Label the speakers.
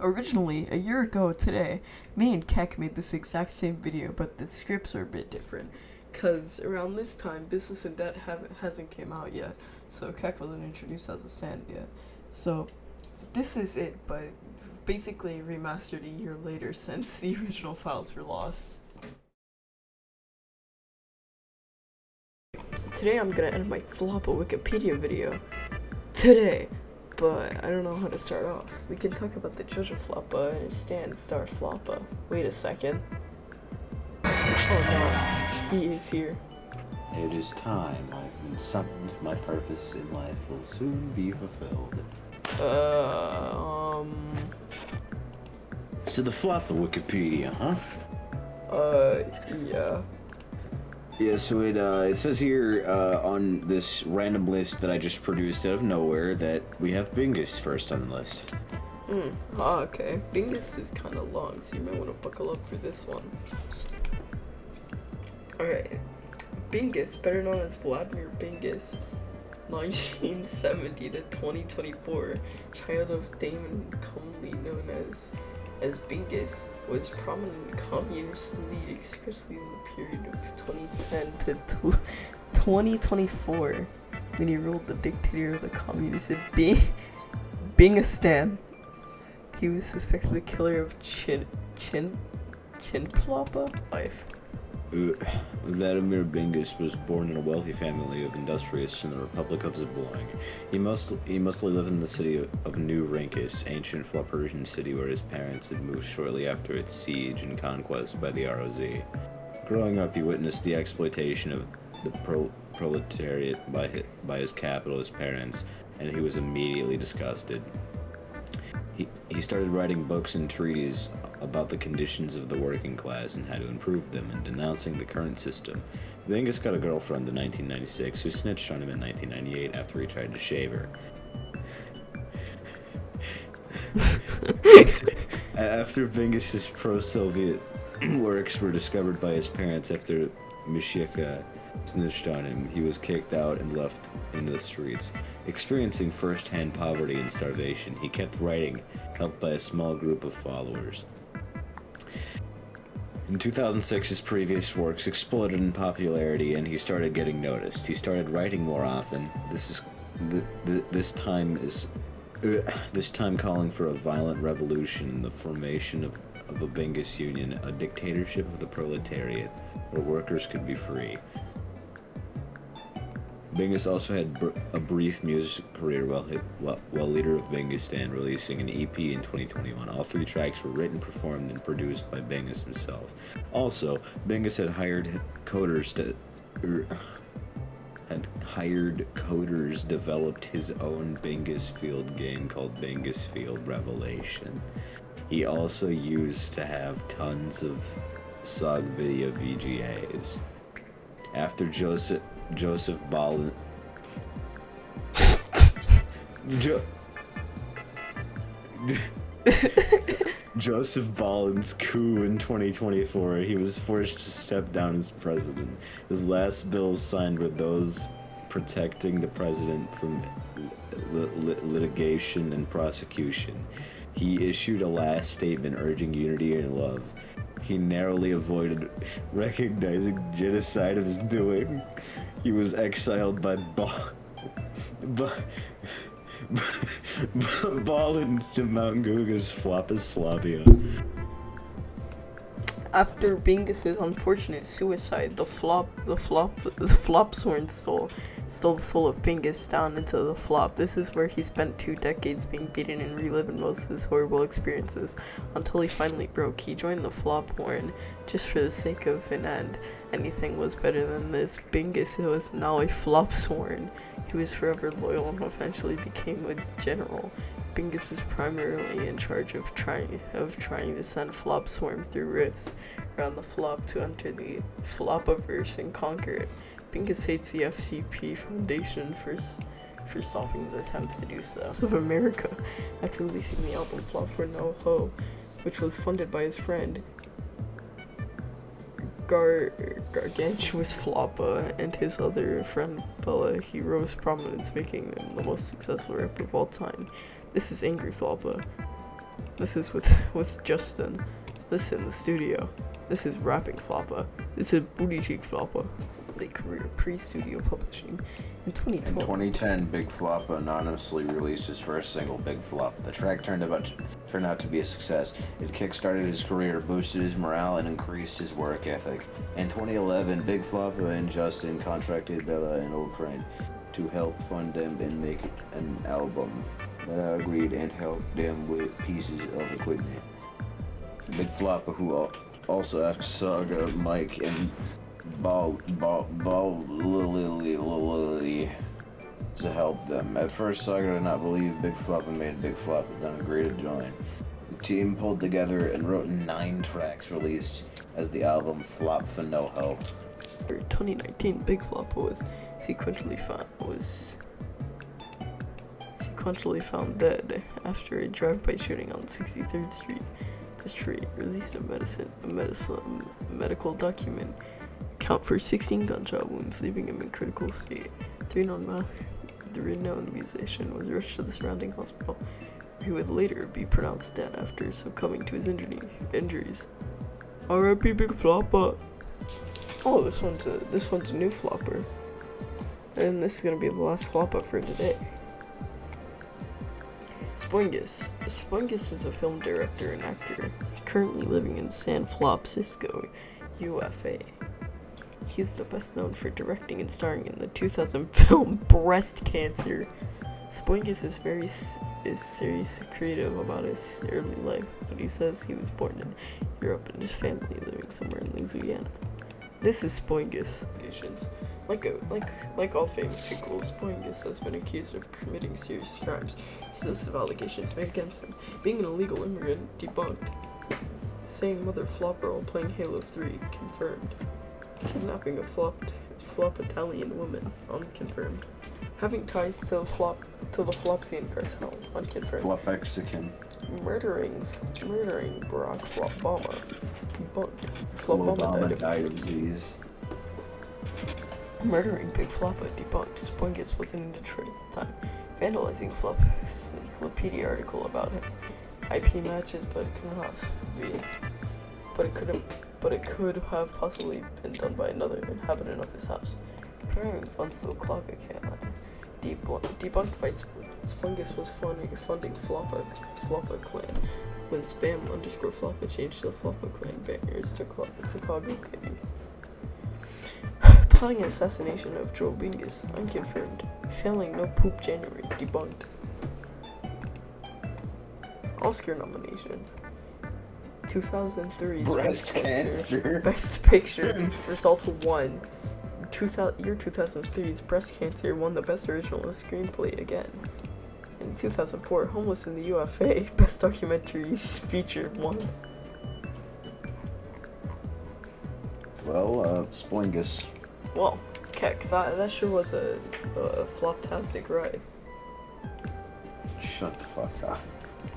Speaker 1: Originally, a year ago today, me and Keck made this exact same video, but the scripts are a bit different. Cause around this time, Business in Debt hasn't came out yet, so Keck wasn't introduced as a stand yet. So, this is it, but basically remastered a year later since the original files were lost. Today I'm gonna end my Floppa Wikipedia video. Today! But I don't know how to start off. We can talk about the judge of Floppa and his stand star Floppa. Wait a second. Oh no, he is here.
Speaker 2: It is time. I've been summoned. My purpose in life will soon be fulfilled. So the Floppa Wikipedia, huh?
Speaker 1: Yeah.
Speaker 2: Yeah, so it says here on this random list that I just produced out of nowhere that we have Bingus first on the list.
Speaker 1: Okay. Bingus is kind of long, so you might want to buckle up for this one. Alright. Bingus, better known as Vladimir Bingus, 1970 to 2024, child of Damon commonly known as Bingus, was prominent in communist lead, especially in the period of 2010 to 2024, when he ruled the dictator of the communists in Bingistan. He was suspected the killer of Floppa life.
Speaker 2: Vladimir Bingus was born in a wealthy family of industrialists in the Republic of Zbulong. He mostly lived in the city of New Rinkis, ancient Floppersian city where his parents had moved shortly after its siege and conquest by the ROZ. Growing up, he witnessed the exploitation of the proletariat by his capitalist parents, and he was immediately disgusted. He started writing books and treatises about the conditions of the working class and how to improve them, and denouncing the current system. Bingus got a girlfriend in 1996 who snitched on him in 1998 after he tried to shave her. After Bingus's pro-Soviet works were discovered by his parents after Mishika snitched on him, he was kicked out and left into the streets. Experiencing first-hand poverty and starvation, he kept writing, helped by a small group of followers. In 2006, his previous works exploded in popularity, and he started getting noticed. He started writing more often. This time calling for a violent revolution and the formation of a Bingus Union, a dictatorship of the proletariat, where workers could be free. Bingus also had a brief music career while leader of Bingistan, releasing an EP in 2021. All 3 tracks were written, performed, and produced by Bingus himself. Also, Bingus had hired coders developed his own Bingus Field game called Bingus Field Revelation. He also used to have tons of SOG video VGAs. After Joseph Balin Joseph Balin's coup in 2024, he was forced to step down as president. His last bills signed were those protecting the president from litigation and prosecution. He issued a last statement urging unity and love. He narrowly avoided recognizing genocide of his doing. He was exiled by Balin to Mount Guga's Floppa.
Speaker 1: After Bingus's unfortunate suicide, the Flopsorn stole the soul of Bingus down into the Flop. This is where he spent 2 decades being beaten and reliving most of his horrible experiences, until he finally broke. He joined the Flophorn just for the sake of an end. Anything was better than this. Bingus was now a Flopsorn. He was forever loyal and eventually became a general. Bingus is primarily in charge of trying to send Flopswarm through rifts around the Flop to enter the Floppaverse and conquer it. Bingus hates the FCP Foundation for stopping his attempts to do so. Of America, after releasing the album Flop for No Ho, which was funded by his friend Gargantuous Floppa and his other friend Bella, he rose prominence, making him the most successful rapper of all time. This is Angry Floppa. This is with Justin. This is in the studio. This is rapping Floppa. This is booty cheek Floppa. Late career pre-studio publishing in 2012.
Speaker 2: In 2010, Big Floppa anonymously released his first single, Big Flop. The track turned out to be a success. It kickstarted his career, boosted his morale, and increased his work ethic. In 2011, Big Floppa and Justin contracted Bella, an old friend, to help fund them and make an album. Bella agreed and helped them with pieces of equipment. Big Floppa, who also asked Saga, Mike, and Ball to help them. At first, Saga did not believe Big Floppa made Big Floppa, then agreed to join. The team pulled together and wrote 9 tracks released as the album Flop for No Help.
Speaker 1: In 2019, Big Floppa was sequentially found dead after a drive-by shooting on 63rd Street. This tree released a medical document account for 16 gunshot wounds, leaving him in critical state. The renowned musician was rushed to the surrounding hospital, where he would later be pronounced dead after succumbing to his injuries. R.I.P. Big Floppa. Oh, this one's a new flopper, and this is gonna be the last Floppa for today. Spoingus. Spoingus is a film director and actor currently living in San Francisco, USA. He's the best known for directing and starring in the 2000 film Breast Cancer. Spoingus is serious creative about his early life, but he says he was born in Europe and his family living somewhere in Louisiana. This is Spoingus. Like all famous people, Spoingus has been accused of committing serious crimes. His list of allegations made against him: being an illegal immigrant, debunked; saying mother Flopper while playing Halo 3, confirmed; kidnapping a flop Italian woman, unconfirmed; having ties to the Flopsian cartel, unconfirmed;
Speaker 2: Flop Mexican.
Speaker 1: murdering Barack Obama, debunked;
Speaker 2: Obama died of disease.
Speaker 1: Murdering Big Floppa, debunked. Spoingus wasn't in Detroit at the time. Vandalizing Floppa's Wikipedia article about him. IP matches, but it could have possibly been done by another inhabitant of his house. Carrying funds to the Clogger canine. Debunked by Spoingus was funding Floppa clan when spam_Floppa changed the Floppa clan banners to Clogger King. Plotting an assassination of Joe Bingus, unconfirmed. Failing No Poop January, debunked. Oscar nominations: 2003's
Speaker 2: Breast Cancer.
Speaker 1: Best Picture, result 1. 2003's Breast Cancer won the Best Original Screenplay again. In 2004, Homeless in the UFA, Best Documentaries Feature 1.
Speaker 2: Well, Spoingus.
Speaker 1: Well, Keck, that sure was a floptastic ride.
Speaker 2: Shut the fuck up.